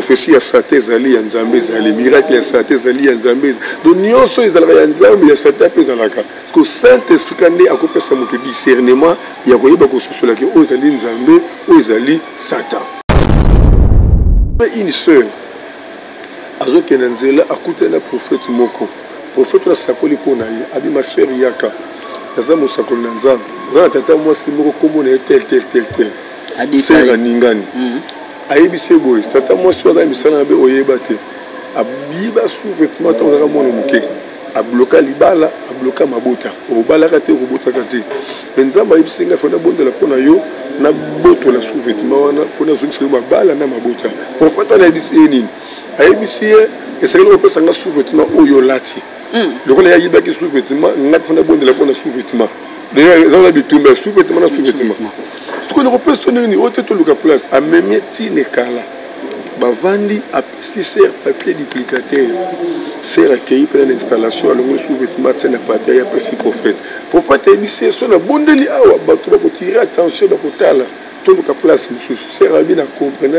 Ceci a Satan Zali, Nzambe Zali, miracle a Satan Zali, Nzambe. Donc, nous sommes dans Nzambe, il y a Satan dans la carte. Parce que le Saint-Esprit, quand il a coupé sa moto discernement, il y a quoi que ce soit là, où Zali Nzambe, où Zali Satan. Une sœur, Azo Kenanzela, a coûté un prophète Moko. Prophète la Sakoli Ponaï, Abi ma sœur Yaka, Nazamo Sakoli Nanzam, Rana Tata, moi, c'est Moko, comme on est tel. Sœur Ningani. Aïbi Seboy, tata moi sur la mission à Oyebate. Abiba sous-vêtement, tant que mon mouké. A bloqué Libala, a bloqué Mabota. Au Balakate, au Botakate. Nzamba Ibsinga, faut d'abord de la Ponayo, n'a boto la sous-vêtement, pour nous sur ma balle, n'a Mabota. Pour faire ton Aïbi Aïbi, et c'est le person sous-vêtement au Yolati. Le rôle est Aïba qui sous-vêtement, n'a pas d'abord de la Pona sous-vêtement. Déjà, ils ont l'habitude, mais sous-vêtement, sous-vêtement. Ce qu'on repose sur nous, on est tout le place. À même Tinekala, Bavandi a pesticides papier duplicateur. C'est accueilli pour l'installation à l'onglet sous-vêtement de papier à petit prophète. Pour pas te dire, c'est un bon délit à tirer attention dans le tout le place. C'est ravi de comprendre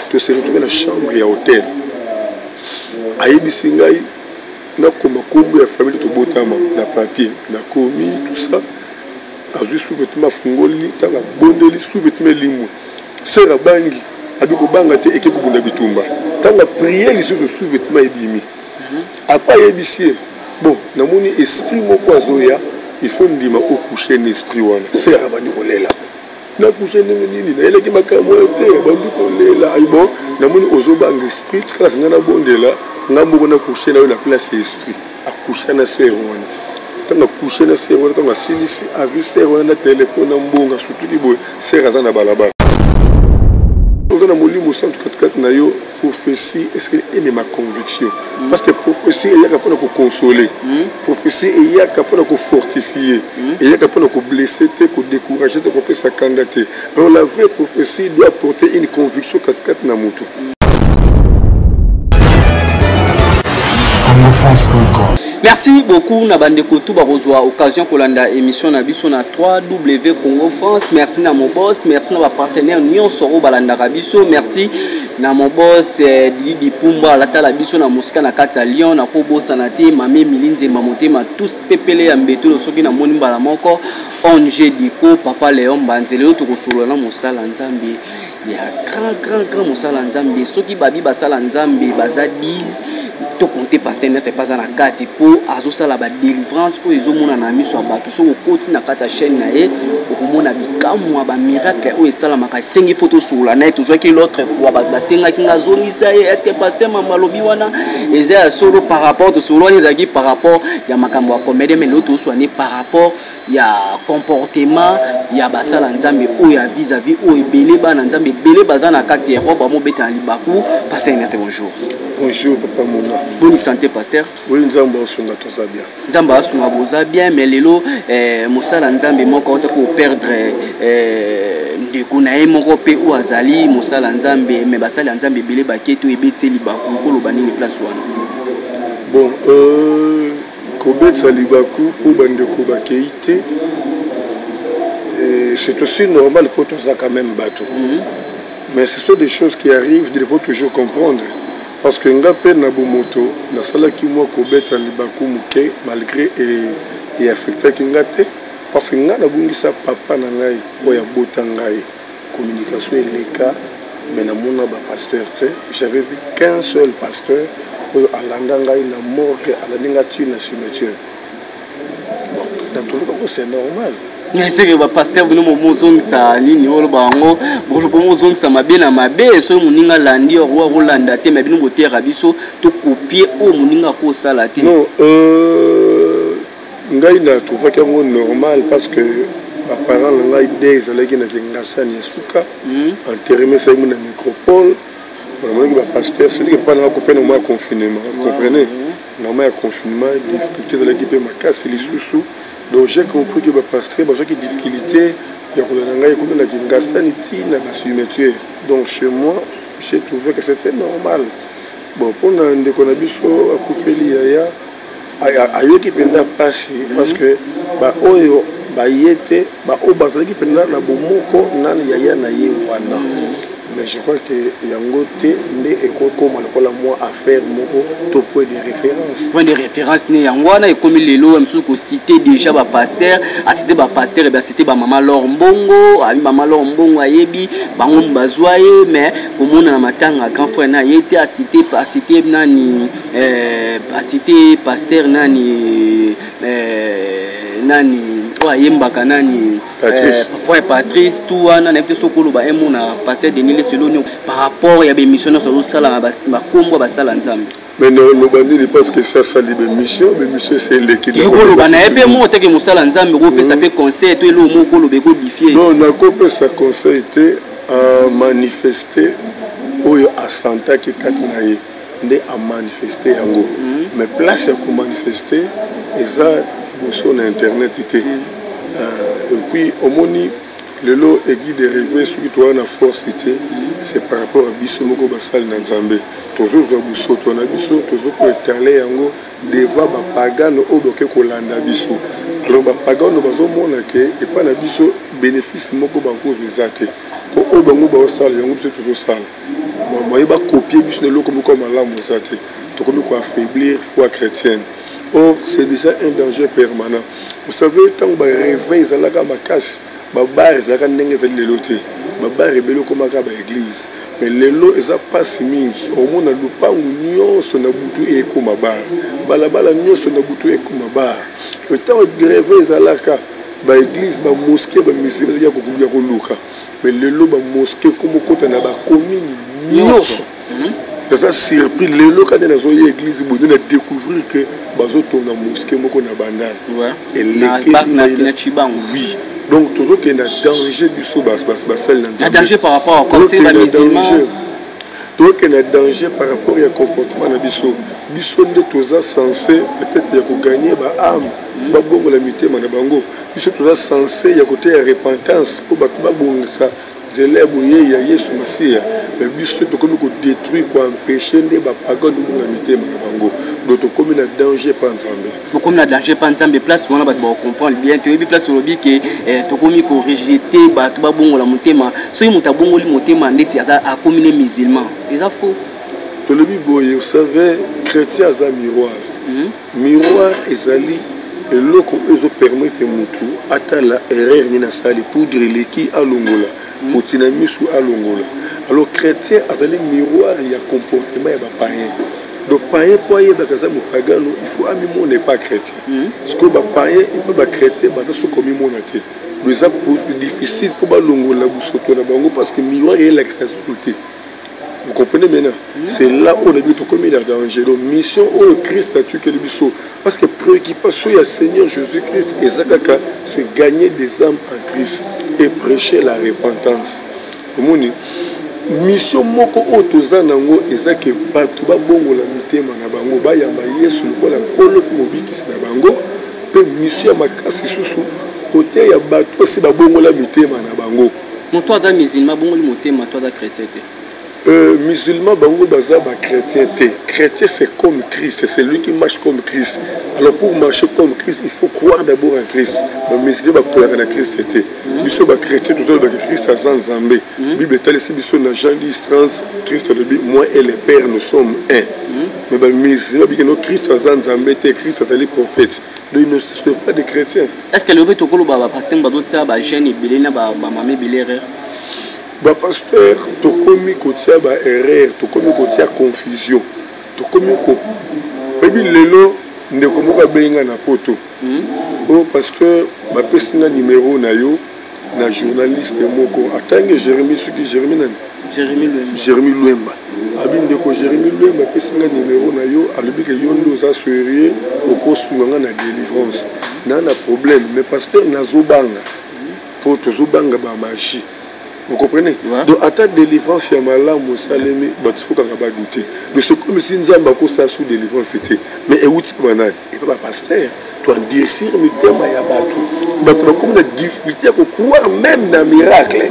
que se retrouver dans la chambre et à l'hôtel. Aïbi Singaï, na comme la famille de Botama, na papier, na commis, tout ça. Azu sous-vêtement fungoli tanga bondeli sous-vêtement limu sera bangi abiko banga te ekeko bunda bitumba tanga prier les sous-vêtement ebimi apa yebisie bon namoni esprit moko azoya il faut ndima au coucher l'esprit wana sera bani kolela na coucher nini na eleki makambo te bandi kolela ay bon namoni ozobanga esprit kala ngana bondela ngambo na coucher na la place esprit akoucher na sera wana. Quand on a couché na serre, quand on a silisi, a vu serre, on a téléphone, on a mbonga, surtout les boys, serre à la balaba. On a moulu mon 144 nayo prophétie, est-ce qu'elle est ma conviction? Parce que prophétie, il y a qu'à pour consoler. Prophétie, il y a qu'à pour fortifier. Il y a qu'à pour blesser, pour décourager, pour faire sa candidature. Alors la vraie prophétie doit porter une conviction 44 namuto. Merci beaucoup Nabande Kotou Barozwa occasion Kolanda émission na biso na 3W Congo France. Merci na mon boss, merci na ba partenaire Nyon Soro Balanda Rabiso, merci na mon boss Didi Pumba la tala biso na musika na kati ya Lyon na Kobo Sanate Mame Milinze Mamote ma tous pepele ya mbeto soki na moni mbala moko Onge Diko Papa Léon Banzele to kosolo na mosala Nzambe ya grand mosala Nzambe soki babi basala Nzambe baza 10 to compter pasteur n'est pas en akati pour azosa la délivrance pour les hommes na miso abatu so okoti na kata chaîne na e okomona bikamwa ba miracle o esala maka sengi photo sur la net toujours que l'autre fois ba senga kinga zoni ça est-ce que pasteur mamalobi wana eza solo par rapport to solo ezaki par rapport ya makambo ya comédie mais l'autre soigné par rapport ya comportement ya basala Nzambe o ya vis-à-vis o ebele ba Nzambe belé bazana kati ya roba mo beta libaku pasteur n'est bonjour. Bonjour Papa Mona. Bonne santé pasteur. Oui, Nzamba Osunga toza bien. Nzamba Osunga boza bien mais lelo mosala Nzambe moko ko perdre ndeko na ye moko pe o azali mosala Nzambe mais basala Nzambe belé baketo ebeteli baku ko loba nini place wana. Bon kobetsa libaku pour bandeko bakeite c'est aussi normal pour tous quand même bateau. Mais ce sont des choses qui arrivent, il faut toujours comprendre. Parce que nga pe na bomoto na sala ki mo ko beta libaku muke malgré et affecté ki ngate parce que nga na bungisa papa na ngai boya bota ngai communication eleka mais na mona ba pasteur te j'avais vu qu'un seul pasteur alanda ngai na morgue alaninga tu na cimetière bon na trouvé que c'est normal. Mais c'est que le pasteur venu mon mozong ça nini olo bango bolo mozong ça mabe na mabe so muninga landi o Rolanda te mais bino boter rabiso to copier o muninga ko sala te. Non ngai na trouvé que c'est normal parce que ba parents ngai des alaki na ngasa ni suka enterré ça na nécropole vraiment ba pasteur c'est que pas na ko faire normal confinement vous comprenez normal confinement difficulté de l'équipe ma casse les sous. Donc j'ai compris que le pasteur a des difficultés, il y a un cimetière. Donc chez moi, j'ai trouvé que c'était normal. Bon, pour nous, on a vu ça à Koufeli, il y a eu qui pendant passer parce que bah yete bah au bas qui pendant na bomoko nan yaya na ye wana mais je crois que yango te nde ekokoma lokola mwa affaire moko to point de référence. Point de référence ne yango wana ekomi lelo msusu ko citer déjà ba pasteur, a citer ba pasteur et ba citer ba maman Laure Mbongo, ami maman Laure Mbongo ayebi bango bazwaye mais pour mona na matanga grand frère na yete a citer nani a citer pasteur nani nani yembaka nani Patrice tout wana na peut sokolo ba emona pasteur Denis Selonio par rapport ya be missionnaire sur sala ba kombo ba sala nzambe. Mais le bandit parce que ça libre mission c'est l'équipe. Yekolo bana ebe mo teke musala nzambe ko pesa pe conseil to elo mo ko lo be ko difier. Non na ko pesa conseil te à manifester oyo a santa ki katna ye nde a manifester yango. Mais place pour manifester eza sur internet ité. Et puis au moni le lot aiguille de rêver ce qui toi na force ité c'est par rapport à biso moko basal na nzambe tozo zo buso to na biso tozo ko étaler yango devant ba pagano oboke ko landa biso alors ba pagano bazo mona ke et pas na biso bénéfice moko ba ko vezate ko obango ba osal yango biso tozo sala moi ba copier biso ne loko moko malamu zate to comme ko affaiblir foi chrétienne. Or c'est déjà un danger permanent. Vous savez tant ba réveil zalaka makasi ba bar zalaka ndenge veli leloté ba bar rebelo koma ka ba église mais lelo eza passe mingi au mona lupangu nyonso na butu e koma bar balabala nyonso na butu e koma bar le temps de réveil zalaka ba église ba mosquée ba musulman ya ko kubuya ko luka mais lelo ba mosquée comme kota na ba commune nyonso. Ça surpris les locaux de l'église pour découvrir que bazo tourna mosquée moko na bandal et les oui donc toujours qu'il y a danger du sous bas danger par rapport au conseil de musulman donc il y a danger par rapport au comportement na biso nde toza censé peut-être ya ko gagner ba âme ba bongo la mitema na bango biso toza censé ya côté ya repentance pour ba bonga zélèbre ya Yesu Masia mais biso to comme ko détruire ko empêcher nde ba pagano na mitema na bango donc to comme na danger pa nzambe to comme na danger pa nzambe place wana ba comprendre bien to bi place lobi ke to comme ko rejeter ba to ba bongo la motema so muta bongo li motema ndeti aza a commune musulman eza faux to lobi boye vous savez chrétien za miroir miroir ezali eloko ezo permettre mutu ata la erreur ni na sali poudre leki alongola Potina misu alongola. Alors chrétien a des miroirs il y a comportement ya ba païen. Donc païen pour y bakaza mu pagano il faut ami mon n'est pas chrétien. Parce que ba païen il peut ba chrétien ba ça comme mon até. Mais ça difficile pour ba longola busoto na bango parce que miroir est l'extériorité. Vous comprenez maintenant? C'est là où on a vu tout comme il y a danger. Donc mission où le Christ a tué que le biseau. Parce que préoccupation il y a Seigneur Jésus-Christ et Zakaka c'est gagner des âmes en Christ et prêcher la repentance. Moni mission moko otoza nango ezake bato ba bongo la mitema na bango ba yamba Yesu lokola nkolo mobikisi na bango pe mission makasi susu côté ya bato si ba bongo la mitema na bango. Moto aza musulman bongo li motema to aza chrétien te. Musulman bango baza ba chrétien te. Chrétien c'est comme Christ, c'est lui qui marche comme Christ. Alors pour marcher comme Christ, il faut croire d'abord en Christ. Mais musulman ba croire en Christ te. Biso ba chrétien toujours ba Christ a Zambé. Bible telle si biso na Jean 10:30 Christ le dit moi et le Père nous sommes un. Mais ba musulman bi que no Christ a Zambé te Christ a les prophètes. Donc ne sont pas des chrétiens. Est-ce que le veut to kolo ba pasteur ba dotsa ba jeune belena ba mamé belere? Ba pasteur to komi kotia ba erreur, to komi kotia confusion. To komi ko ebi lelo ndeko moka benga na poto. Oh pasteur ba pesina numéro na yo na journaliste moko atange Jérémie suki Jérémie Luemba abi ndeko Jérémie Luemba pesina numéro na yo alobi ke yondo za sérieux okosunga na délivrance na problème mais pasteur nazobanga pour tozobanga ba magie. Vous comprenez? Donc, à ta délivrance, il y a malheur, Moussalemi, il faut qu'on va douter. Mais c'est comme si nous avons ça sous délivrance. Mais et où tu peux aller? Et pas pasteur. Tu as dit, si le thème est abattu, tu as comme une difficulté à croire même dans le miracle.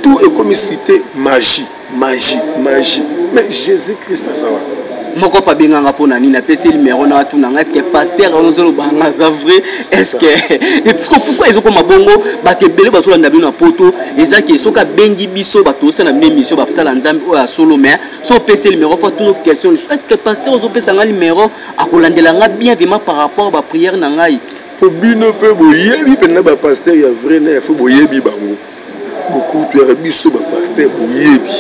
Tout est comme si c'était magie. Mais Jésus-Christ a ça. moko pa benganga pona nini apesi numéro na watu nanga est-ce que pasteur onzolo banga za vrai est-ce que pourquoi ezoko mabongo batebele bazolanda bino na poto ezaki soka bengi biso batosa na émission bapesala nzambe oyo solo mais so pesi numéro faut tout nos questions est-ce que pasteur ozo pesa nga numéro akolandela nga bien vraiment par rapport ba prière na ngai po bino pe boyebi pe na ba pasteur ya vrai na faut boyebi bango beaucoup tu as biso ba pasteur boyebi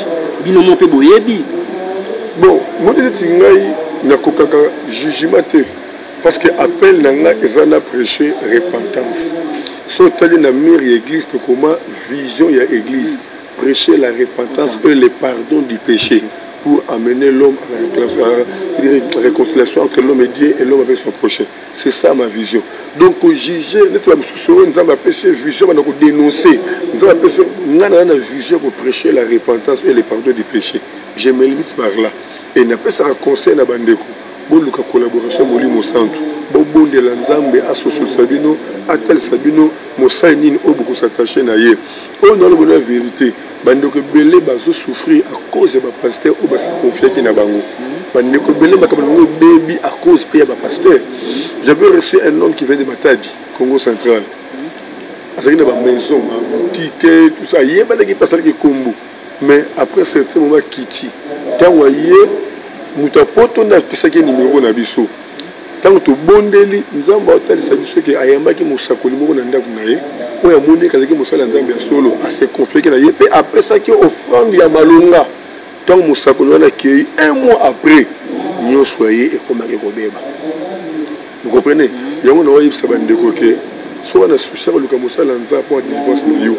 bino mo pe boyebi. Bon, moi je dis que na kokaka jugement parce que appel nanga ezana prêcher repentance. So tali na mire église comment vision ya église prêcher la repentance et le pardon du péché pour amener l'homme à la réconciliation entre l'homme et Dieu et l'homme avec son prochain. C'est ça ma vision. Donc juger nous avons péché vision on a dénoncer nous avons péché na vision pour prêcher la repentance et le pardon du péché. Je me limite par là. Et n'a pas ça conseil na bandeko. Bon la collaboration molimo santo. Bon de l'ensemble associé Sabino, atel Sabino, Mosaïnine au beaucoup s'attacher na yé. On a la bonne vérité. Bandeko belé bazo souffrir à cause de pasteur ou basa confier qui na bango. Bandeko belé makabango baby à cause de pasteur. J'avais reçu un homme qui vient de Matadi, Congo central. Avec une maison, un ticket, tout ça. Il y a pas de pasteur qui combo. Mais après certains moments Kiti, quand vous voyez, nous t'apportons un numéro na biso. Tant que bondeli, nous avons hôtel service que ayamba qui musakoli mo na ndaku na ye, o ya moni kazaki musala nzambe solo à se confier na ye pe après ça qui offrande ya malonga. Tant musakoli na ki un mois après, nous soyez et comme avec obeba. Vous comprenez? Yango na wa yibsa bandeko ke so na souci le musala nzambe pour délivrance na yo.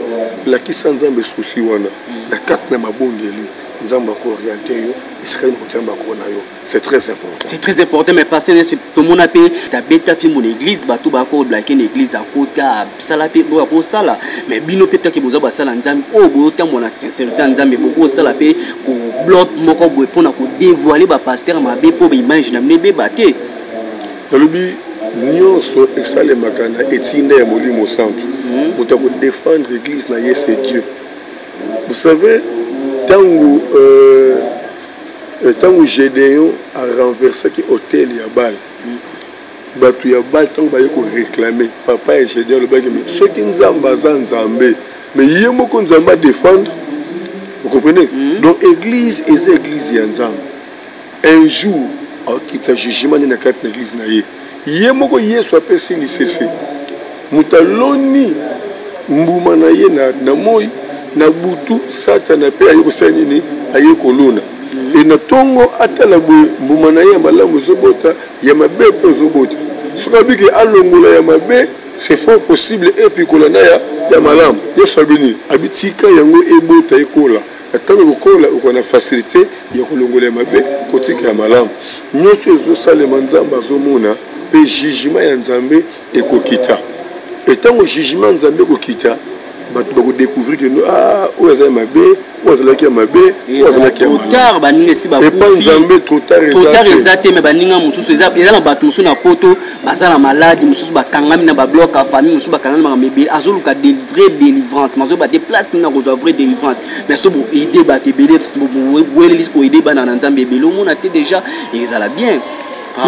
La qui sans nzambe souci wana. La carte na mabondeli. C'est très important. C'est très important, mais parce que tout le monde a payé ta bêta film mon église, bateau bako blaquer l'église à côté, salapé pour ça là. Mais bino peut-être que vous avez ça l'ensemble. Oh, bon temps mon sincérité ensemble, beaucoup salapé pour bloc moko pour dévoiler ba pasteur ma bé pour image na mné baté. Talobi nyonso exale makana etinde ya molimo santo. Pour défendre l'église na yes c'est Dieu. Vous savez Tango Gédéon a renversé l'hôtel Yabal. Batu Yabal, tant que réclamer. Papa et Gédéon, le bac, ceux qui nous ont Zambé. Mais il y a beaucoup de Zamba défendre. Vous comprenez? Donc, église et église Yanzam. Un jour, qui t'a jugement dans l'église, il y a beaucoup de gens qui sont l'ICC. Moutaloni, Mboumanaye, Namoy. Na butu sata na pe ayo kosanini ayo koluna et na tongo atala boye mbumana ya malamu zobota ya mabe po zobota soka biki alongola ya mabe c'est fort possible et puis kolana ya malamu ya sabini abitika yango ebota ekola atanga kola ukona facilité ya kolongola ya mabe kotika ya malamu nyoso zo sale manzamba zomona pe jugement ya nzambe ekokita et tango jugement nzambe kokita batu découvrir que nous ah où est ma bé où est la qui ma bé où est la qui trop tard baninga si ba trop tard exacté mais baninga mususu eza na batu mususu na poto basala malade mususu bakangami na ba bloc à famille mususu bakangami na mebe azoluka de vraie délivrance mazo ba déplace na rezo vraie délivrance mais so bo aider ba tebele bo lisco aider ba na nzambe belo mona te déjà ezala bien.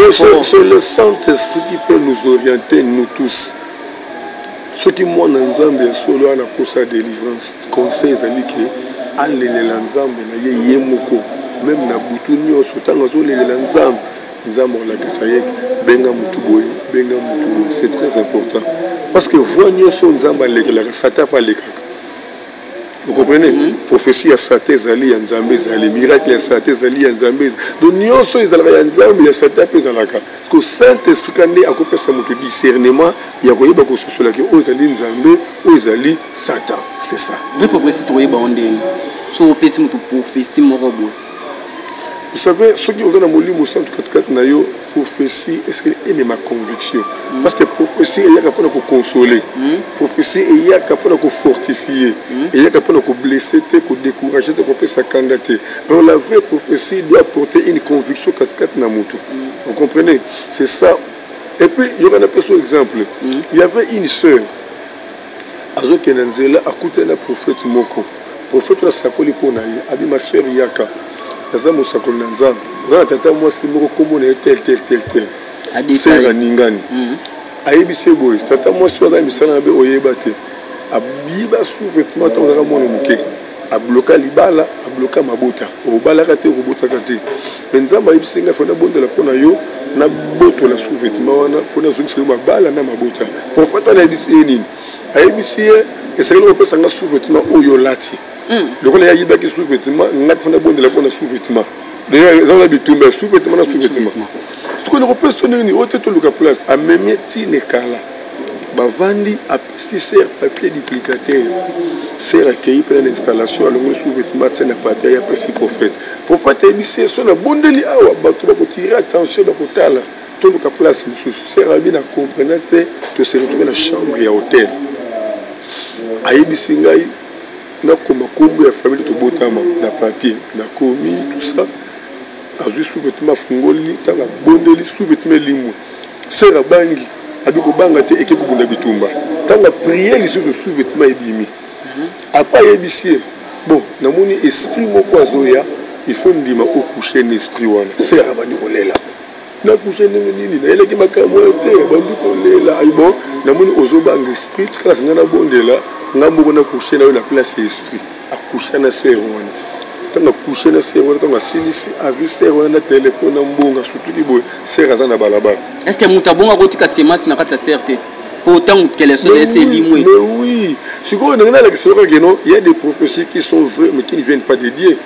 C'est le Saint-Esprit qui peut nous orienter nous tous. Ce qui moi dans Nzambe solo ana kosa délivrance conseil ezali ke alelela Nzambe na ye yemoko même na butu nyonso tanga zo lelela Nzambe la kisayek benga mutu boye c'est très important parce que voix nyonso Nzambe lekela sata pa lekaka. Vous comprenez? Prophétie à Satan zali ya Nzambe zali miracle ya Satan zali ya Nzambe donc nyonso ezala ya Nzambe ya Satan pe zalaka parce que Saint-Esprit kande akopesa mutu discernement ya koyeba ko sosola ke o zali Nzambe o zali Satan c'est ça. Vous faut préciser to yeba ondeni so pesi mutu prophétie moko boye. Vous savez ce qui est dans molimo 144 na yo prophétie est-ce que est ma conviction parce que prophétie il y a capable de consoler prophétie il y a capable de fortifier il y a capable de blesser te de décourager te pour sa candidature. Alors la vraie prophétie doit porter une conviction 44 na mutu. Vous comprenez? C'est ça. Et puis il y aura un autre exemple. Il y avait une sœur azo kenanzela akuta na prophète moko prophète la sakoli pona ye abi ma sœur yaka naza musakoli na Nzambe Dans tata moi si moko comme on est tel. C'est ningani. Aibisi boy, tata moi si on a mis ça na be oyebate. Abiba sous-vêtement tant que mon moké. A bloqué libala, a bloqué mabota. Au balakate, au botakate. Nzamba ibisi nga fona bonde la pona yo na boto la sous-vêtement wana pona zungisi ma bala na mabota. Pour fata na ibisi nini. Aibisi et c'est le repose nga sous-vêtement oyo lati. Le ko la yiba ki sous-vêtement nga fona bonde la pona sous-vêtement. D'ailleurs, dans la bitumba sous-vêtement na sous-vêtement. Ce qu'on repose sonner ni ote to luka place a memeti ne kala. Bavandi a pesticer papier duplicateur. C'est accueilli pour l'installation à l'onglet sous-vêtement de papier et après si prophète. Pour pas t'ébisser, son abondeli awa, tu vas tirer attention dans le total. Tout le cas place, c'est rabin à comprendre que se retrouver dans la chambre et à hôtel. Aïbissi ngai, na comme combo ya famille de botama, na papier, na commis, tout ça. Azu sous-vêtement fungoli, tanga bondeli sous-vêtement limu. C'est rabangi. Abiko banga te eke ko bunda bitumba tanga prier les sous-vêtements ebimi après yebisi bon namoni esprit moko azoya il faut ndima au coucher l'esprit wana c'est abandi kolela na coucher nini na eleki makambo te bandi kolela ay bon namoni ozobanga esprit classe ngana bondela ngambo na coucher na place esprit a coucher na sœur wana tanga coucher na sœur wana tanga silisi a vu sœur wana téléphone na mbonga surtout libo sœur azana balabala. Est-ce que Moutabonga Rotika Semas n'a pas certé pour autant que les choses c'est limoué? Mais oui, il y a des prophéties qui sont vraies mais qui ne viennent pas de Dieu.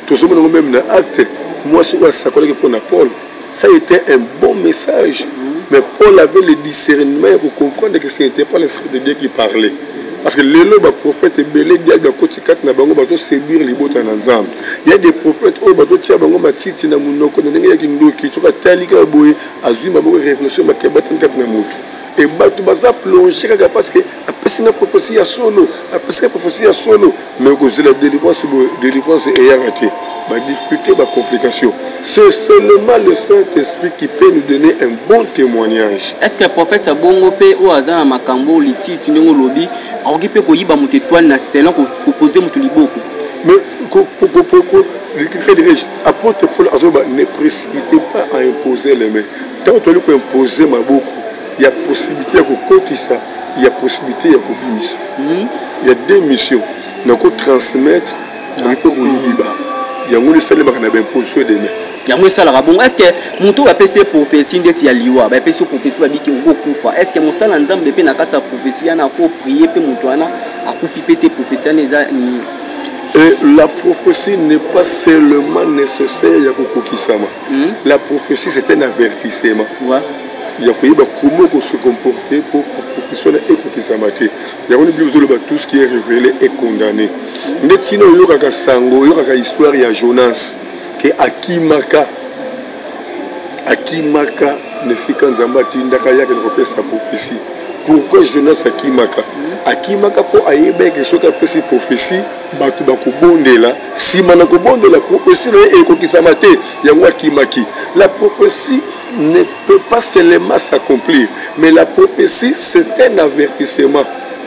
Tout ce monde même dans acte. Moi c'est ça collègue pour Paul. Ça a été un bon message. Mais Paul avait le discernement pour comprendre que ce n'était pas l'esprit de Dieu qui parlait. Parce que les prophètes et belé diable à côté 4 na bango bato séduire les bottes en ensemble. Il y a des prophètes au bato tia bango matiti na munoko na ndenge ki ndoki soka talika boye azuma bango réflexion makebatan 4 na mutu. Et bato baza plonger kaka parce que après une prophétie à solo, après une prophétie à solo, mais que la délivrance est arrêtée. Ma difficulté, ma complication. C'est seulement le Saint-Esprit qui peut nous donner un bon témoignage. Est-ce que le prophète Sabongo peut ou Azana Makambo Liti Tinongo Lobby a occupé pour y bamuter toi na selon pour poser mon tuliboko? Mais apôtre Paul Azoba ne précipitez pas à imposer les mains. Tant que tu peux imposer ma boucle, il y a possibilité de côté ça, il y a possibilité de bimisa. Il y a deux missions. Donc transmettre, il peut il y a une seule imposition des mains. Il y a une seule rabon. Est-ce que mon tour a passé prophétie d'être yaliwa, a passé prophétie va dire qu'il y a est-ce que mon seul ensemble de peine à quatre prophéties a prié pour mon toana a confié tes prophéties. Et la prophétie n'est pas seulement nécessaire il y a Kokokisama. La prophétie c'est un avertissement. Il y a comment se comporter pour qu'il soit Kokokisama. Il y a tout ce qui est révélé et condamné. Sinon il y a sango, il y a histoire il y a Jonas que Akimaka ne s'y kanzamba tindaka ya que repère sa prophétie. Pourquoi Jonas Akimaka pour aïebe que soit apprécié prophétie batu bakubondela si manako bondela prophétie et Kokokisama te yango Akimaki. La prophétie ne peut pas seulement s'accomplir, mais la prophétie c'est un avertissement.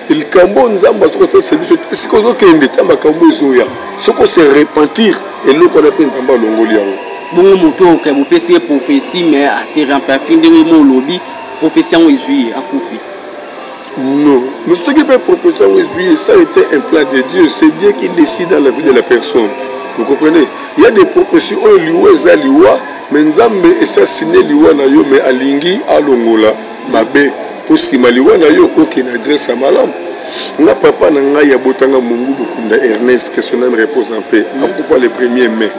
Il cambo nzamba to c'est que okende tamba cambo zoya ce qu'on se repentir et le qu'on appelle nzamba longoli yango bongo moto ka bopesi prophétie mais à se repentir de mo lobby prophétie en juillet à Koufi. Non, mais ce qui peut prophétie en juillet ça a été un plan de Dieu, c'est Dieu qui décide dans la vie de la personne. Vous comprenez? Il y a des prophéties où liwa za liwa mais nzambe esa signé liwa na yo mais alingi alongola mabe aussi maliwa na yo ok na adresse à malam nga papa na nga ya botanga mungu bukunda Ernest que son âme repose en paix pourquoi le 1er mai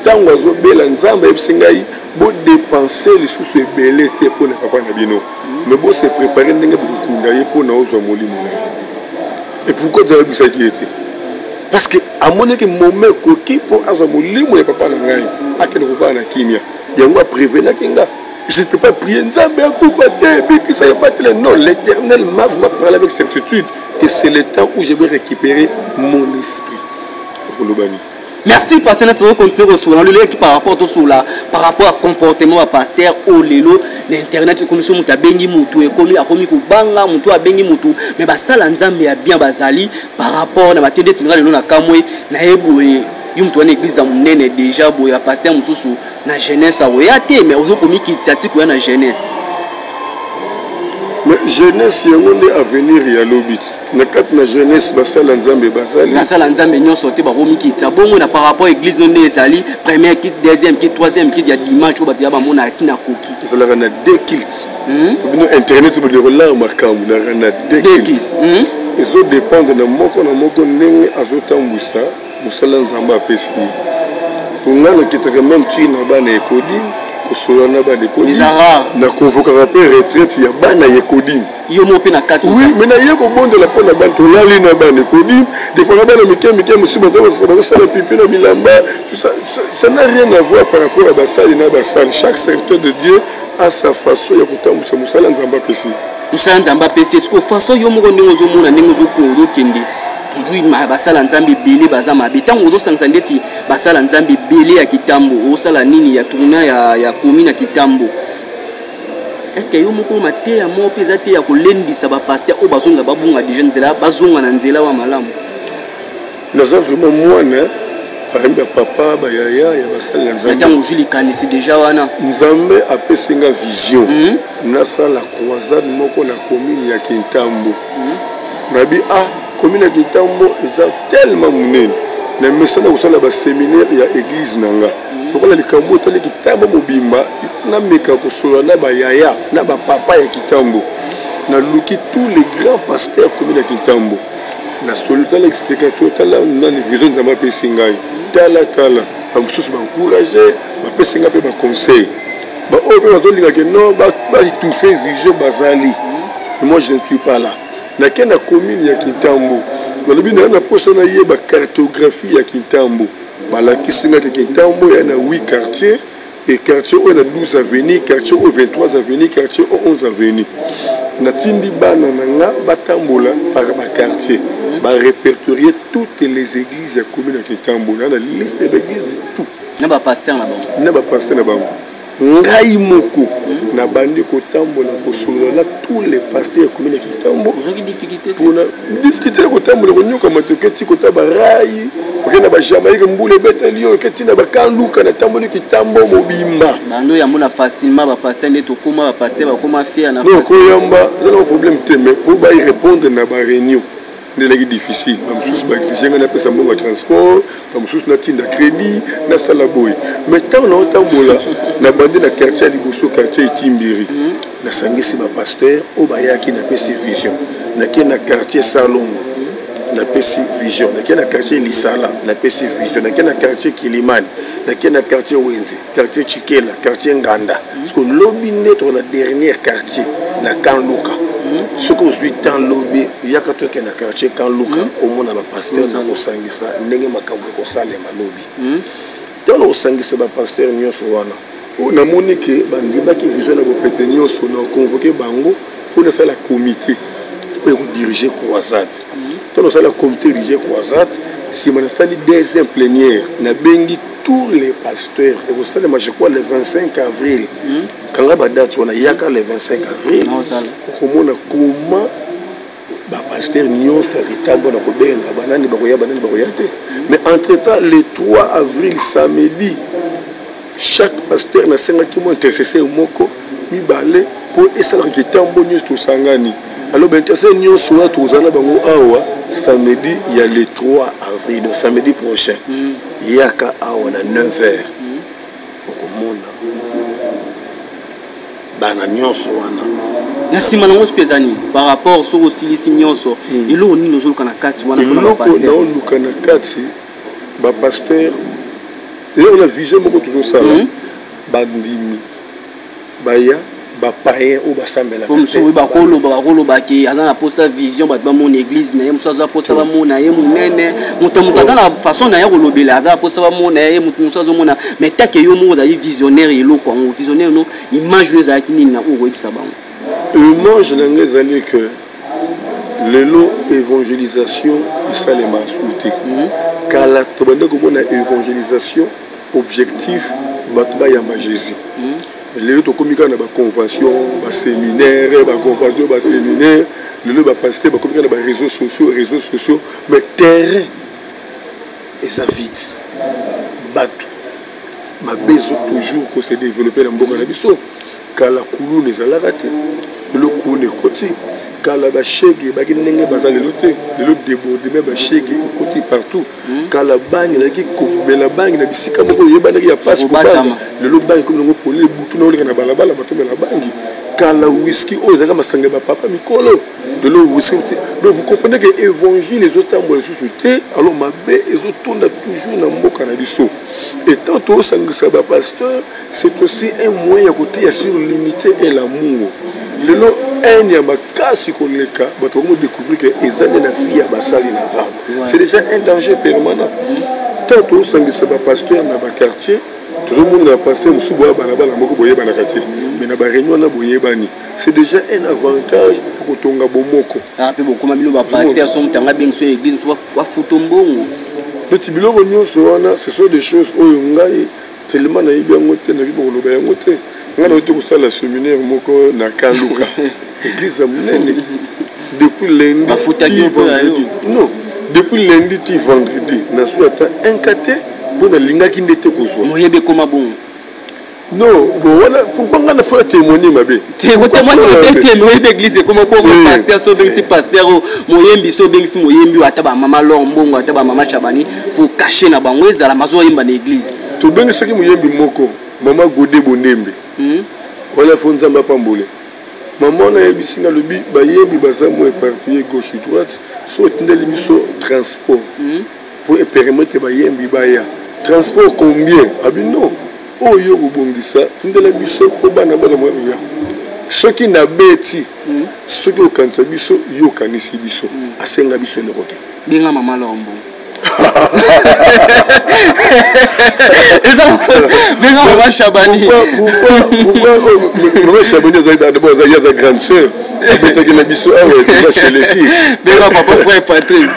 tango azo bela nzamba ebisingai bo dépenser les sous ebele te pour na papa na bino mais bo se préparer ndenge bukunda ye pour na ozwa molimo na et pourquoi tu as dit ça qui était parce que à mon que moment koki pour azwa molimo ya papa na ngai akene ko na kimia yango prévenir kinga. Je ne peux pas prier Nzambe à côté, non, l'Éternel m'a parlé avec certitude que c'est le temps où je vais récupérer mon esprit. Merci parce que nous continuons sur par rapport par rapport au comportement du pasteur au lelo l'internet comme si on a bengi mutu et comme a commis kubanga mutu a bengi mutu mais ça Nzambe a bien bazali par rapport à ma tête de na kamwe na eboé yo mtu wana église munene déjà boya pasteur mususu na jeunesse awoya te mais ozo komi kitati ko na jeunesse. Mais jeunesse yango nde avenir ya lobit na kati na jeunesse basala nzambe basali basala nzambe nyonso te bakomi kitsa bongo na par rapport église no nde ezali première kit deuxième kit troisième kit ya dimanche ko batia ba mona asina koki ezalaka na deux kilts bino internet bo la makambu na deux kilts ezo dépendre na moko ndenge azotambusa musala nzambe apesi pour ngana kitaka même tu na bana ekodi Kosola na ba de Coding na convoquer rappel retraite ya bana ya Coding yo mo pe na 4 oui mais na yeko bondo la pona ba to lali na ba de Coding des fois na ba mike musiba to ba ça la pipi na bilamba ça n'a rien à voir par rapport à basali na basali chaque secteur de Dieu a sa façon ya kutambusa musala nzamba pesi musala nzamba pesi est-ce que façon yo mo ndingo zo mona ndingo zo ko zo kende toujours basala nzambe belé baza mabe tango ozo sangisa ndeti basala nzambe belé ya kitambo osala nini ya tourna ya commune ya kitambo est-ce que yo moko mate ya mo peza te ya kolendisa ba pasteur o bazonga babunga déjà nzela bazonga na nzela wa malamu naza vraiment mwana parmi papa ba yaya ya basala nzambe tango juli kanisi déjà wana nzambe apesinga vision nasala croisade moko na commune ya Kintambo nabi commune de Tambo est tellement monnaie. Na mesana kusala ba séminaire ya église nanga. Lokola likambo to Kitambo mobimba, na meka kosola na ba yaya, na ba papa ya Kitambo. Na luki tous les grands pasteurs commune de Kitambo. Na solita l'explication tala na vision za ma pesingai. Tala ba mususu ba encourager, ba pesinga pe ba conseil. Ba o pe bazolinga ke non ba tout fait vision bazali. Et moi je ne suis pas là. Na kena commune ya Kintambo balobi na posa na ye ba cartographie ya Kintambo balakisinga ke Kintambo ya na 8 quartiers et quartier o na 12 avenues quartier o 23 avenues quartier o 11 avenues na tindi bana nanga batambola par ba quartier ba répertorier toutes les églises ya commune ya Kintambo na liste d'églises tout na ba pasteur na bango ngai moko na bandi kotambola kosola tous les pasteurs commune Kitambo joki difficulté pour na difficulté kotambola konyoka matoketi kotaba rai okena ba Jamaïque mbule betelio ketina ba kanluka na tamboli Kitambo mobimba bando ya mona facilement ba pasteur ndeto koma ba pasteur ba koma fier na face non koyamba ça n'a problème te mais pour ba y répondre na ba réunion c'est difficile. Je suis exigeant un peu de transport, je suis un crédit, na sala boy. Mais tant on a na bande na quartier liboso quartier Timbiri. Na sangisi ba pasteur o bayaki na pesi vision. Na kena quartier Salongo. Na pesi vision. Na kena quartier Lisala, na pesi vision. Na kena quartier Kilimani, na kena quartier Wenze, quartier Chikela, quartier Nganda. Parce que lobby net on a dernier quartier na Kanluka. Ce que je suis dans le lobby, il y a quelqu'un qui est dans le quartier quand Luka, au moins dans le pasteur, dans le sangisa, n'est-ce pas quand on sale ma lobby. Dans le sangisa, le pasteur n'y a pas. On a moniqué, bandit qui visionne vos prétentions, on a convoqué Bango pour faire la comité pour diriger croisade. Dans le la comité diriger croisade, si on a fait les deuxième plénière, on a bengi tous les pasteurs. Et vous savez, je crois le 25 avril. Quand on a date, on a yaka le 25 avril. Comment ba pasteur nyonso ya Kitambo na kobenga banani bakoya te. Mais entre temps le 3 avril samedi chaque pasteur na senga ki mo intercesseur moko mibale pour esala Kitambo nyonso to sangani. Alors ben intercesseur nyonso na tozana bango awa samedi il y a le 3 avril donc samedi prochain. Yaka awa na 9h. Okomona bana nyonso wana na sima nango spezani par rapport sur aussi les signonso elo oni no joluka na kati wana pour ba pasteur no luka na kati ba pasteur et la vision moko tout ça bandimi baya ba païen ou ba sambela comme so ba kolo ba ki azana posa vision ba mon église na yemo soza posa ba mona yemo nene muto azana façon na yako lobela azana posa ba mona yemo muto soza mona mais take yo mo za visionnaire elo ko visionnaire no image no za kini na o websa ba image n'engage aller que l'élo évangélisation ça les masouté car la tobande comme on a évangélisation objectif batba ya Jésus l'élo to komika na ba convention ba séminaire ba convention ba séminaire l'élo ba pasteur ba komika na ba réseaux sociaux mais terrain et ça vite bato mabezo toujours ko se développer na mboka na biso kala kulune ezalaka te lelo kulune ekoti kala bashege baki ndenge baza lelo te lelo débordement bashege ekoti partout kala bangi ezalaki komela bangi na bisika moko oyebanaki ya pasi kobanga lelo bangi komi nango polele butu na oleka na balabala batomela bangi kala whisky oyo ezalaka masanga bapapa mikolo lelo whisky donc vous comprenez que évangile ezotambola lisusu te alors mabe ezotonda toujours na mboka na biso et tant tosangisa bapasteur c'est aussi un moyen ya koteya sur l'unité et l'amour lelo un ya makasi koleka bato bakomo découvrir que ezali na vie ya basali na nzambe c'est déjà un danger permanent tant tosangisa bapasteur na baquartier tozomona na pasteur mosusu boya balabala moko boyebanaka te mais na baréunion na boyebani c'est déjà un avantage pour kotonga bomoko pe bokoma bilo bapasteur somtanga bengiso église bafuta mbongo neti biloko nyonso wana ce sont des choses oyo ngai tellement nayebi yango te nayebi koloba yango te ngai nauti kosala séminaire moko na kanduka église ya monene depuis lundi ti vendredi non depuis lundi ti vendredi nazwi ata un kate mpo nalingaki nde te kozwa moyebi ekoma bongo non bon voilà pourquoi ngai nafola témoigner mabe oyebi église ekoma po pasteur so obengisi pasteur moyembi so obengisi moyembi ata bamama lor mbongo ata bamama chabani po cache na bango ezala mazoyemba na église tobengisaki moyembi moko mama gode bondembe wana fo nzambe apambole mama wana ayebisi nga lobi bayembi baza mo éparpillé gauche droite so otindeli biso transport pour permettre bayembi baya transport combien abi non oyo kobongisa tindela biso po bana bana mo ya soki na beti soki okanisa biso yo kanisi biso asenga biso eloko te benga mama lombo benga mama Chabani pourquoi mama Chabani d'abord za grande sœur abetaki na biso awa tika cheleki benga papa frère Patrice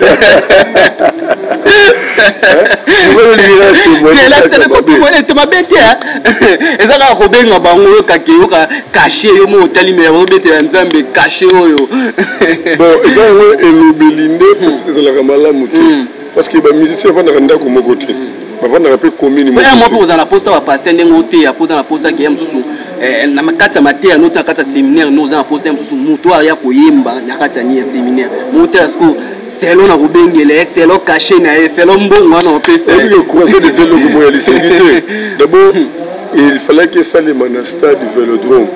ezaka kobenga bango oyo kake yoka kashe yo mo otali me obetela nzambe kashe oyo bon ezango elobeli nde ezalaka malamu te parce que bamusicien bavandaka ndako moko te bavandaka mpe commune mo mpe ozala posa bapaster ndenge oteya mpoza na posa ke ya mosusu na kati ya mateya noti na kati ya séminaire no oza na posa ya mosusu moto aya koyemba na kati ya ni ya séminaire moteya siko selo na kobengela selo kashe na ye selo mbongo wana opesa croiser des eloko moya lisengi te d'abord il fallait que ça le stade du Vélodrome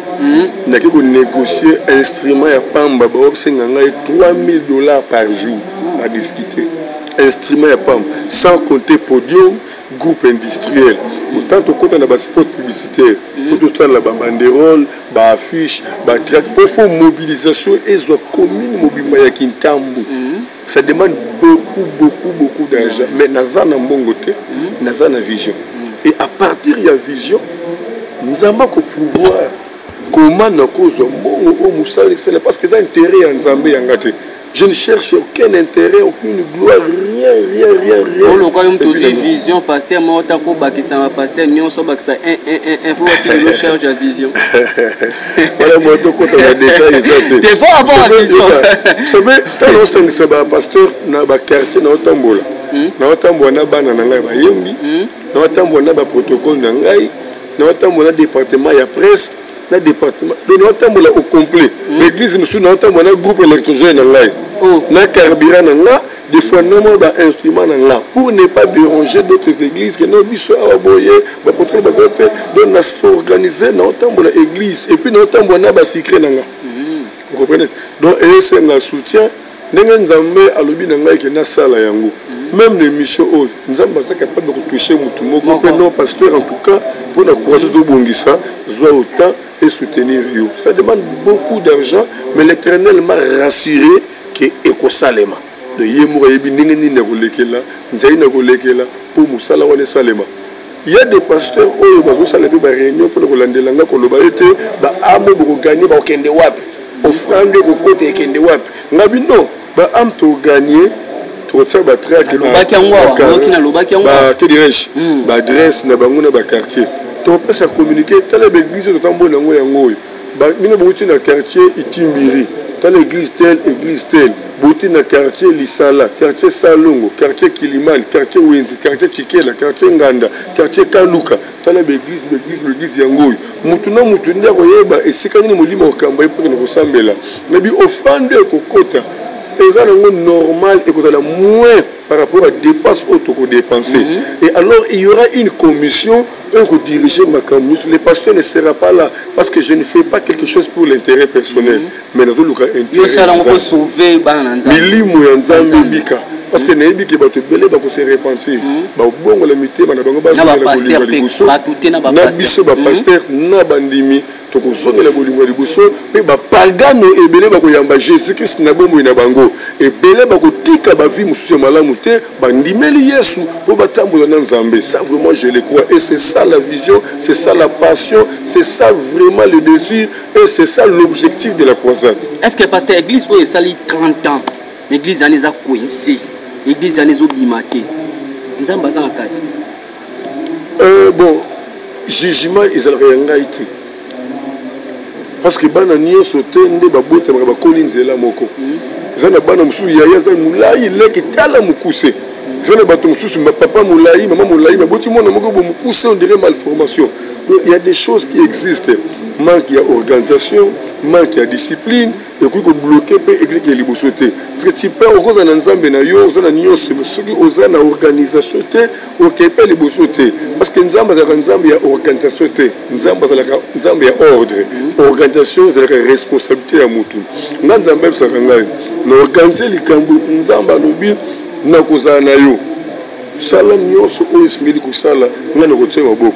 naki konégocier instrument ya pamba baosenga ngai $3000 par jour à discuter instrument ya pamba sans compter podium groupe industriel autant tokota na baspot publicitaire faut totala babanderole baaffiche batrack po fo mobilisation ezwa commune mobimba ya Kintambo ça demande beaucoup d'argent mais naza na mbongo te naza na vision et à partir ya vision nzamba ko pouvoir comment na kozwa mbongo o musali c'est parce que ça intérêt ya nzambe yanga te je ne cherche aucun intérêt, aucune gloire, rien. On le voit comme vision, pasteur, moi, t'as quoi, qui ça, pasteur, nous sommes ça, un faut qu'il nous cherche la vision. Voilà, moi, tout quand on a détaillé ça. T'es pas avoir la vision. Vous savez, tant qu'on s'est dit, pasteur, dans le quartier, dans le tambour, dans le tambour, on a banana, on a yembi, dans le tambour, on a protocole, dans le tambour, on a département, il y a presse. Le département donc au complet l'église nous sommes un groupe électrogène na carburant des fois non instrument pour ne pas déranger d'autres églises que nos biso aboyer ba contrôle bazate donc na s'organiser na église et puis na ba secret vous comprenez donc c'est un soutien ndenge nzambe alobi na ngai ke na sala yango même l'émission oh nzambe est capable de toucher mutu moko non pasteur en tout cas pour na croiser de bongisa soit autant et soutenir you. Ça demande beaucoup d'argent, mais l'Éternel m'a rassuré que Ekosalema. De Yemoura Yebi Ningeni Nagolekela, Nzaï Nagolekela, pour Moussala Wane Salema. Il y a des pasteurs où ils vont saluer la réunion pour le Landelanga, pour le Baïté, bah Amo pour gagner, bah Kende Wap, offrande au côté Kende Wap. Nabi non, bah Am to gagner. Bah que dirais-je, bah adresse na bango na ba quartier. On peut se communiquer. Dans l'église de Tambo, dans le quartier Itimbiri, dans l'église telle, Bouti na quartier Lisala, quartier Salongo, quartier Kilimani, quartier Wenzi, quartier Chikela, quartier Nganda, quartier Kaluka. Tala l'église yangoy. Mutuna mutunda koyeba esika ni mulima okamba epo ne kosambela. Mais bi offrande kokota. Eza nango normal et kotala moins par rapport à dépenses auto ko dépenser. Et alors il y aura une commission pour diriger ma commission. Le pasteur ne sera pas là parce que je ne fais pas quelque chose pour l'intérêt personnel. Mais nous avons intérêt. Yo sala ngo sauver bana nzambe. Milimu ya nzambe bika. Parce que nayebi ke bato belé ba ko se repentir. Ba bongo la mitema na bango ba na pasteur ba tuté na ba pasteur. Na biso ba pasteur na bandimi to ko zonga la bolingo liboso pe ba pagano ebele ba ko yamba Jésus Christ na bomo na bango. Ebele ba ko tika ba vie mususu malamu te ba ndimeli Yesu po ba tambola na nzambe. Ça vraiment je le crois et c'est ça la vision, c'est ça la passion, c'est ça vraiment le désir et c'est ça l'objectif de la croisade. Est-ce que pasteur église o esali 30 ans l'église en est coincée? L'église en est obimate. Nous sommes basés en 4. Bon, jugement, ils ont rien été. Parce que bana niyo sauté ne babote ma bakolinzela moko. Zana bana musu yaya za mulai leki tala mukuse. Zana bato musu papa mulai, maman mulai, mais boti mona moko bo mukuse on dirait malformation. Donc il y a des choses qui existent. Manque d'organisation, manque de discipline, et puis qu'on bloque peut église qui est libosoté. Parce que tu peux au cause d'un ensemble na yo, on a nios, mais ceux qui osent na organisation té, on peut libosoté. Parce que nous avons un ensemble il y a organisation té, nous avons un ensemble il y a ordre, organisation c'est la responsabilité à mutu. Nous avons même ça kangai. Nous organiser les cambu, nous avons lobby na koza na yo. Sala nios o isingeli kusala, nous avons côté maboko.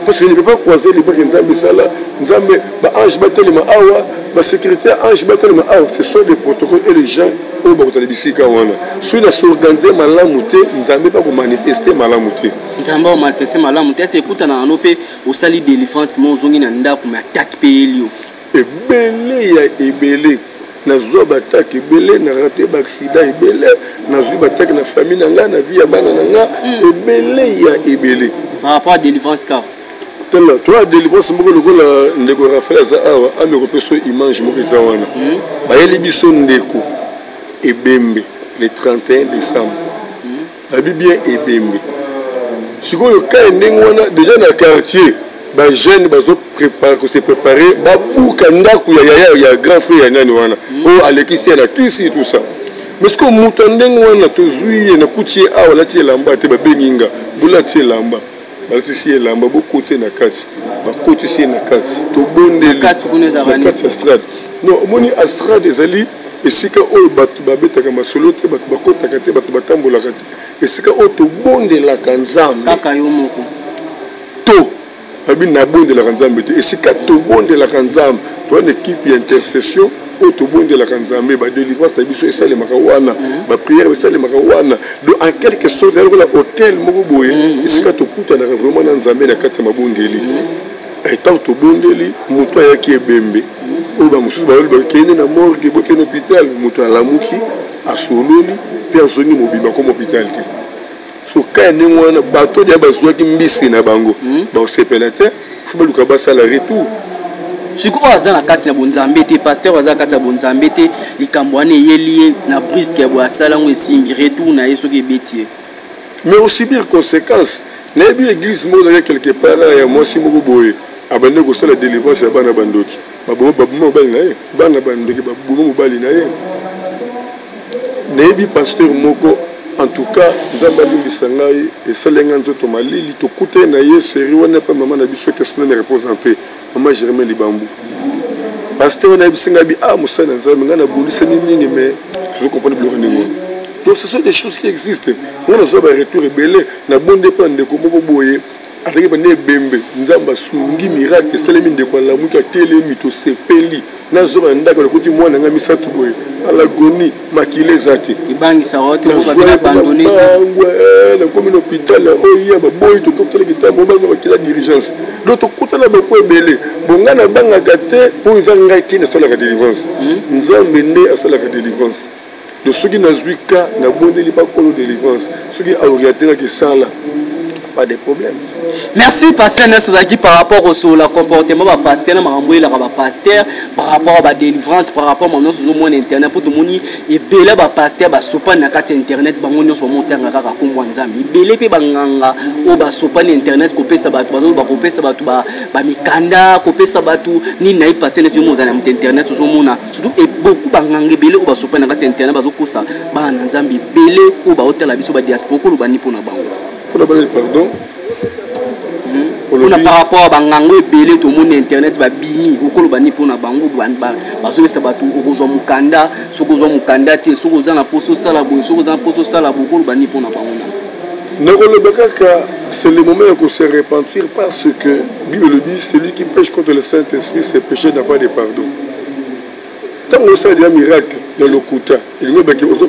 Parce que je ne peux pas croiser les bras de Sala, nous avons ange battle ma awa, ma secrétaire ange battle ma awa. Ce sont des protocoles et les gens au bord de l'ébissika wana. Si on a s'organisé malamouté, nous n'avons pas manifester malamouté. Nous n'avons pas manifester malamouté. C'est écoute na anopé au sali de défense mon zongi na nda pour m'attaquer pays. Et belé ya ebelé. Na zo bataki ebele na raté ba accident ebele na zo bataki na famille na nga na vie ya bana na nga ebele ya ebele. Par rapport à délivrance car toi délivrance moko lokola ndeko Raphaël za awa ame ko peso image moko za wana ba yeli biso ndeko ebembe le 31 décembre ba bien ebembe sikoyo ka ndenge wana déjà na quartier ba jeune bazo préparer ko se préparer ba buka ndaku ya grand frère ya nani wana o alekisi na kisi tout ça mais ce que muto ndenge wana to zuiye na kutie awa la tie lamba te ba benginga bula tie lamba balati lamba bokote na kati bakoti sie na kati to bondeli kati kuneza bani kati astrade non moni astrade ezali esika oyo bato babetaka masolo te bato bakotaka te bato batambolaka te esika oyo to bondelaka nzambe kaka yo moko to babi na bondelaka nzambe te esika to bondelaka nzambe to une équipe d'intercession oyo to bondelaka nzambe ba délivrance na biso esalemaka wana ba prière esalemaka wana donc en quelque sorte la hôtel moko boye esika to kutanaka vraiment na nzambe na kati ya mabondeli etant to bondeli moto ayaki ebembe oyo bamosusu bayoli bakende na morgue bokende hôpital moto alamuki asololi mpe azongi mobima koma hôpital te so ka ndenge wana bato dia bazwaki mbisi na bango baosepela te fo baluka basala retour sikoyo aza na kati na bonzambe te pasteur aza kati ya bonzambe te likambo wana eyeli na briske ya boye asala ngo esimbi retour na ye soki ebeti ye mais aussi bien conséquence nayebi église moko ezalaki quelque part ya mwasi moko boye abande kosala délivrance ya bana bandoki baboma mobali na ye bana bandoki baboma mobali na ye nayebi pasteur moko en tout cas nzambe alimbisa ngai esalenga nzoto malili tokute na ye seri wana mpe mama na biso kesona na repose en paix mama Germain Libambu pasteur wana yebisi ngai bi mosala na nzambe ngai nabundisami mingi mais je comprends biloko ndenge donc ce sont des choses qui existent nga nazwa baretour ebele na bonde mpe ndeko moko boye azalaki bande ebembe nzambe asungi miracle esalemi ndeko alamuki atelemi tosepeli nazwa bandako lokoti mwana nga misato boye alagoni makile eza te ebangisa ote kokabina bandone nakomi na hôpital oya baboyi tokokutala kitambo baza bakila dirigence donc tokutana bako ebele bonga na bangaka te mpo eza ngai te nasalaka délivrance nzambe nde asalaka délivrance donc soki nazwi ka nabondeli bakolo délivrance soki aorientengaki esala pas de problème. Merci pasteur Nessozaki par rapport au comportement du pasteur, par rapport à la délivrance, par rapport à mon internet pour tout le monde et belé ba pasteur ba sopa na kati internet bango nyonso monter ngaka ka kombo nzambi belé pe banganga o ba sopa na internet ko pesa ba bazo ba ko pesa ba tu ba mikanda ko pesa ba tu ni na pasteur na zomona na internet zomona surtout et beaucoup banganga belé ko ba sopa na kati internet bazo kosa ba na nzambi belé ko ba hôtel biso ba diaspora ko ba ni pona bango. Pardon. On a par rapport à Bangango et Belé, tout le monde internet va bini, ou qu'on va ni pour na bango, parce que ça va tout, ou qu'on mukanda, ce qu'on mukanda, tu es sur la poste salabo, sur la poste salabo, qu'on va ni pour na bango. C'est le moment où on se repentir parce que Bible le dit, celui qui pêche contre le Saint-Esprit, ses péchés n'a pas de pardon. Tant qu'on sait un miracle, il y a le couteau, il y a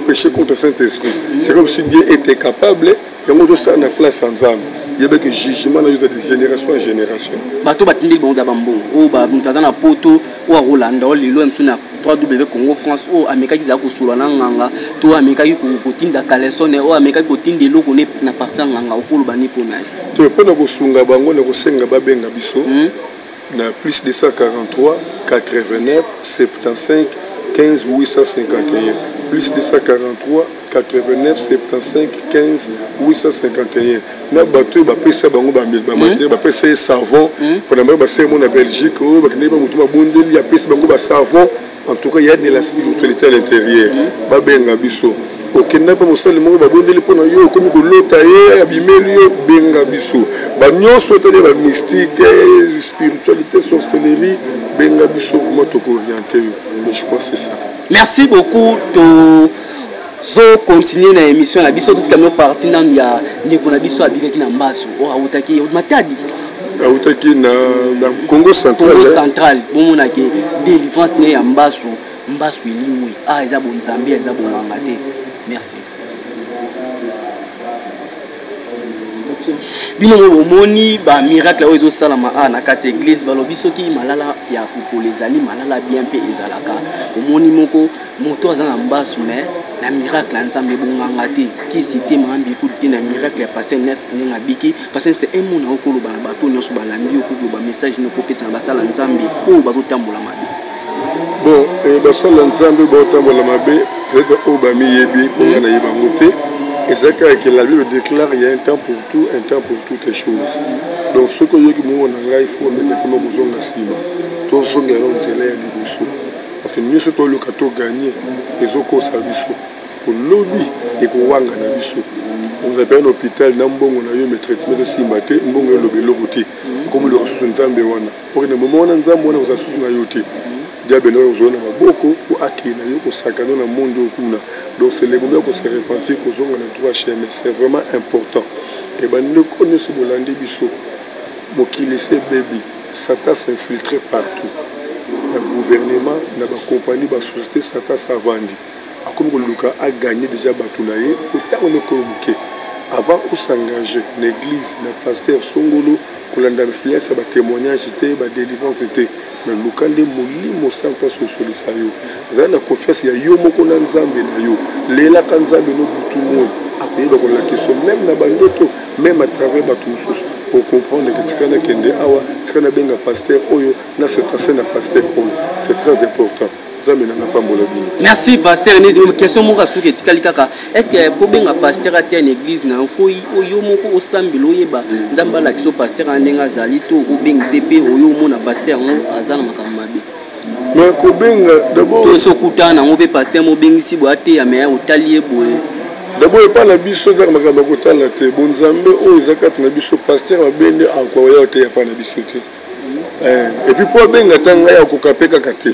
péché contre le Saint-Esprit. C'est comme si Dieu était capable. Il y a une place en Zam. Il y a un jugement de génération en génération. Bato batindi bon d'abambo. Oh bah mutaza na poto ou à Rolanda ou lilo msuna 3W Congo France ou Amerika qui zaku sulana nganga to Amerika qui kotinda kalesone ou Amerika qui kotinde loko ne na partir nganga okolo bani pona. To pona ko sunga bango na ko senga babenga biso. Na plus de 143 89 75 15 851 plus de 143 89 75 15 851 na bateau ba pesa bango ba matériel ba pesa savon pour na ba sermon na Belgique ou ba kene ba mutu ba bondeli ya pesa bango ba savon. En tout cas il y a de la spiritualité à l'intérieur ba benga biso okenda pa mosali mo ba bondeli pona yo komi ko lota ye abimeli yo benga biso ba nyonso tele ba mystique spiritualité sorcellerie benga biso vraiment to orienté yo. Je pense c'est ça. Merci beaucoup to so continuer na émission na biso tout comme parti na ya ndeko na biso abikaki na Mbasu o awutaki matadi awutaki na Congo central bomona ke délivrance ne ya Mbasu elimwe eza bon Nzambe eza bon mangate. Merci bino omoni ba miracle ozo salama na kati église balobi soki malala ya kupolezali malala bien pe ezalaka omoni moko moto azana Mbasu mais na miracle Nzambe bonganga te ki cité mambi ku te na miracle ya pasteur Nest ninga biki parce que c'est un mona okolo ba bato nyonso balandi okolo ba message ne kopesa basala Nzambe o bazotambola mabe bon basala Nzambe bazotambola mabe peut-être o ba miyebi ngana yebango te. Et c'est que la Bible déclare qu'il y a un temps pour tout, un temps pour toutes les choses. Donc ce que il faut mettre pour nous besoin de cima. Tous sont les gens qui sont parce que nous sommes le cateau gagné les autres services pour lobby et pour wanga na biso. Vous avez un hôpital n'ambongo na yo mais traitement de simbate mbongo lobby logoté comme le ressources nzambe wana. Pour le moment nzambe wana ressources na yoté. Diable nous zona maboko pour akina yo ko sakana na monde okuna. Donc c'est le moment qu'on se repentir qu'on a le droit chez mais c'est vraiment important. Et ben nous connaissons Bolandi biso mokili se baby Satan s'infiltrer partout. Le gouvernement na ba compagnie ba société Satan sa vandi. Comme Luka a gagné déjà batunaye autant on est avant de s'engager l'église na pasteur Songolo kolanda influence ba témoignage té ba délivrance té mais lukande molimo santo sosolisa yo zana confiance ya yo moko na Nzambe na yo lela ka Nzambe no butu mo akoyeba ko la question même na bandoto même à travers batu mususu pour comprendre que tikana kende awa tikana benga pasteur oyo na cette scène na pasteur oyo c'est très important. Merci pasteur. Une question moi sur est-ce que pour bien pasteur à une église na faut oyo moko osambilo yeba nzamba la kiso pasteur andenga zali to ou bien CP oyo mona pasteur on azana makamabe mais ko benga d'abord to sokutana on veut pasteur mo bengisi boate ya mais otalier boye d'abord pas la biso dans makamba kotala te bon nzambe o zakat na biso pasteur abende encore ya te ya pa na biso te. Et puis pour benga tanga ya kokapeka kate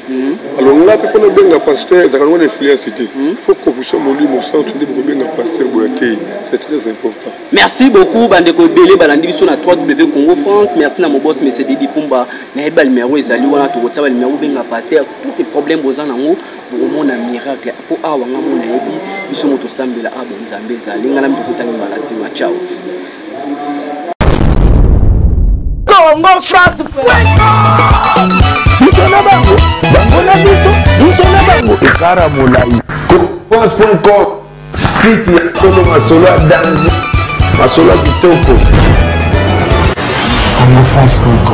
alors nga pe pour benga pasteur za kanona influence cité faut qu'on puisse molimo centre de benga pasteur boate c'est très important. Merci beaucoup bandeko belé balandi biso na 3W Congo France. Merci na mon boss monsieur Didi Pumba na ebal numéro ezali wana to kotsa bal numéro benga pasteur tous les problèmes bozana ngo bomona miracle pour awa nga mona yebi biso moto sambela abo Nzambe ezali ngala mtokutani mala sima ciao. Congo France Bisona bango na biso bisona bango ekara molai. France.com site ya Kolo Masolo danger Masola Kitoko. Congo France.com